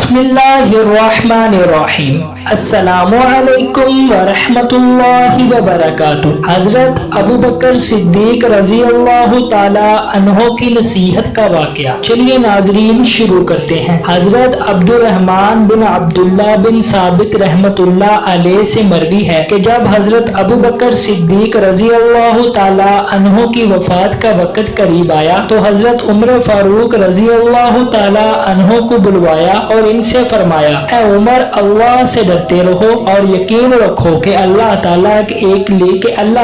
बिस्मिल्लाहिर्रहमानिर्रहीम। अस्सलामुअलैकुम वरहमतुल्लाहि वबरकातुहू। हजरत अबू बकर सिद्दीक रजी अल्लाह ताला अन्हो की नसीहत का वाक़या। चलिए नाजरीन शुरू करते हैं। हजरत अब्दुर्रहमान बिन अब्दुल्लाह बिन साबित रहमतुल्लाह अलैह से मरवी है कि जब हजरत अबू बकर सिद्दीक रजी अल्लाह ताला अन्हो की वफात का वक़्त करीब आया तो हजरत उमर फारूक रजी अल्लाह ताला अन्हो को बुलवाया और इनसे फरमाया, ऐ उमर, अल्लाह से डरते रहो और यकीन रखो कि अल्लाह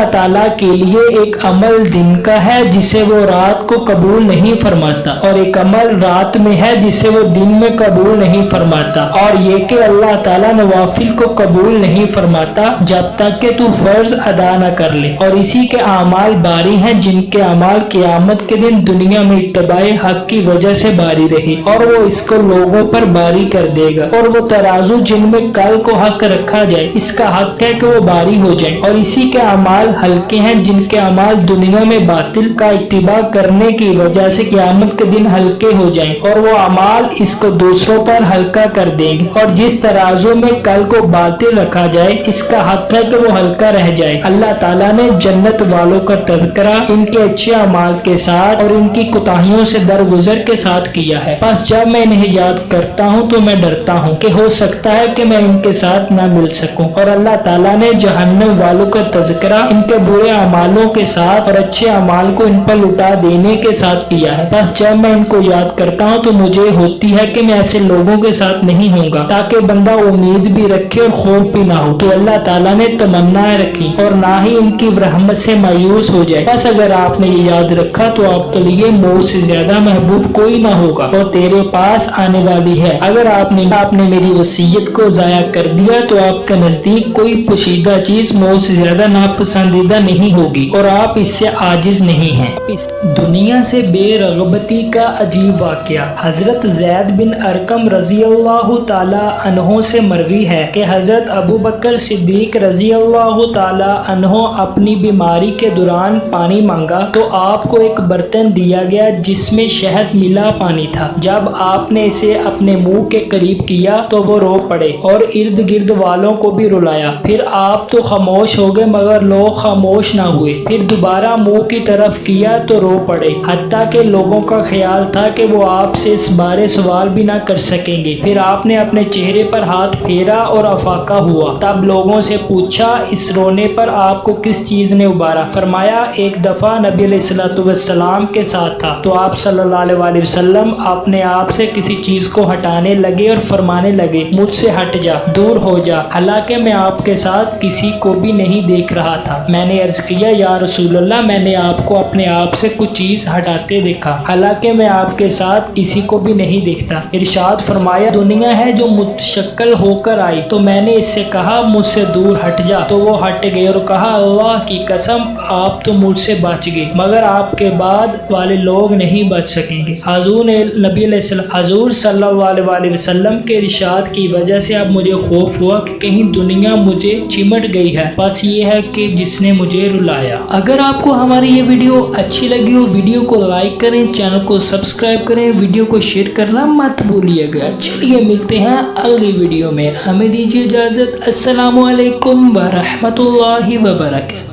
ताला के लिए एक अमल दिन का है जिसे वो रात को कबूल नहीं फरमाता, और एक अमल रात में है जिसे वो दिन में कबूल नहीं फरमाता, और ये कि अल्लाह ताला नवाफिल को कबूल नहीं फरमाता जब तक कि तू फर्ज अदा न कर ले। और इसी के अमाल बारी हैं जिनके अमाल क़यामत के दिन दुनिया में इत्तबाए हक की वजह से बारी रही, और वो इसको लोगों पर बारी कर देगा। और वो तराजू जिनमें कल को हक रखा जाए, इसका हक है कि वो बारी हो जाए। और इसी के अमाल हल्के हैं जिनके अमाल दुनिया में बातिल का इत्तिबा करने की वजह से क़यामत के दिन हल्के हो जाएं, और वो अमाल इसको दूसरों पर हल्का कर देंगे। और जिस तराजू में कल को बातिल रखा जाए, इसका हक है कि वो हल्का रह जाए। अल्लाह ताला ने जन्नत वालों का तज़किरा इनके अच्छे अमाल के साथ और इनकी कोताहियों से दरगुजर के साथ किया है। बस जब मैं इन्हें याद करता हूँ तो मैं डरता हूँ कि हो सकता है कि मैं इनके साथ न मिल सकूं। और अल्लाह ताला ने जहन्नम वालों का तज़किरा इनके बुरे अमालों के साथ और अच्छे अमाल को इन पर लुटा देने के साथ किया है। बस जब मैं इनको याद करता हूँ तो मुझे होती है कि मैं ऐसे लोगों के साथ नहीं होऊंगा, ताकि बंदा उम्मीद भी रखे और खौफ भी ना हो। तो अल्लाह ताला ने तमन्नाएं रखी और ना ही इनकी रहमत से मायूस हो जाए। बस अगर आपने ये याद रखा तो आपके लिए मौत से ज्यादा महबूब कोई ना होगा और तेरे पास आने वाली है। अगर आपने मेरी वसीयत को जाया कर दिया तो आपके नजदीक कोई पोशीदा चीज मौत से ज्यादा नापसंदीदा नहीं होगी और आप इससे आजिज नहीं हैं। इस दुनिया से बेरगबती का अजीब वाकया। हजरत ज़ैद बिन अरकम रजी अल्लाह ताला अन्हो से मरवी है कि हजरत अबू बकर सिद्दीक रजी अल्लाह ताला अन्हो अपनी बीमारी के दौरान पानी मांगा तो आपको एक बर्तन दिया गया जिसमें शहद मिला पानी था। जब आपने इसे अपने मुंह के करीब किया तो वो रो पड़े और इर्द गिर्द वालों को भी रुलाया। फिर आप तो खामोश हो गए मगर लोग खामोश ना हुए। फिर दोबारा मुंह की तरफ किया तो रो पड़े, हत्ता के लोगों का ख्याल था कि वो आपसे इस बारे सवाल भी ना कर सकेंगे। फिर आपने अपने चेहरे पर हाथ फेरा और अफाका हुआ। तब लोगों से पूछा, इस रोने पर आपको किस चीज ने उबारा? फरमाया, एक दफा नबी अलैहिस्सलाम के साथ था तो आप सल्लल्लाहु अलैहि वसल्लम अपने आप से किसी चीज को हटाने लगे और फरमाने लगे, मुझसे हट जा, दूर हो जा, हालांकि मैं आपके साथ किसी को भी नहीं देख रहा था। मैंने अर्ज किया, या रसूलल्लाह, मैंने आपको अपने आप से कुछ चीज हटाते देखा, हालांकि मैं आपके साथ किसी को भी नहीं देखता। इरशाद फरमाया, दुनिया है जो मुतशक्कल होकर आई तो मैंने इससे कहा मुझसे दूर हट जा, तो वो हट गए और कहा, अल्लाह की कसम आप तो मुझसे बच गए मगर आपके बाद वाले लोग नहीं बच सकेंगे। हजूर सल्लल्लाहु अलैहि वसल्लम के इरशाद की वजह से अब मुझे खौफ हुआ कि कहीं दुनिया मुझे चिमट गई है। बस ये है कि जिसने मुझे रुलाया। अगर आपको हमारी ये वीडियो अच्छी लगी हो, वीडियो को लाइक करें, चैनल को सब्सक्राइब करें, वीडियो को शेयर करना मत भूलिएगा। चलिए मिलते हैं अगली वीडियो में, हमें दीजिए इजाजत। अस्सलामु अलैकुम व रहमतुल्लाहि व बरकातहू।